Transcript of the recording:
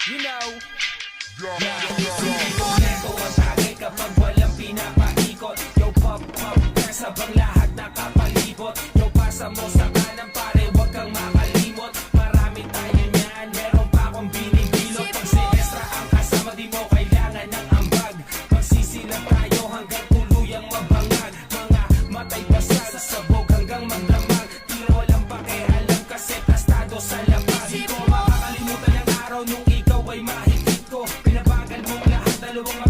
You know. Hindi ko neto ang tagay kapag walang pinapaikot. Yo pop pop, kasabang lahat nakapalibot. Yo pasa mo sa kanan pare, wag kang makalimot. Marami tayo niyan, meron pa akong binibilot. Pag si extra ang kasama, di mo kailangan ng ambag. Magsisilang tayo hanggang tuluyang mabangag. Mga matay basag, sabog hanggang magdamag. Tira walang pakialam kasi tastado sa labas. Di ko makakalimutan ang araw nung ikaw ay mahigit ko. Pinabagal mong lahat, dalawang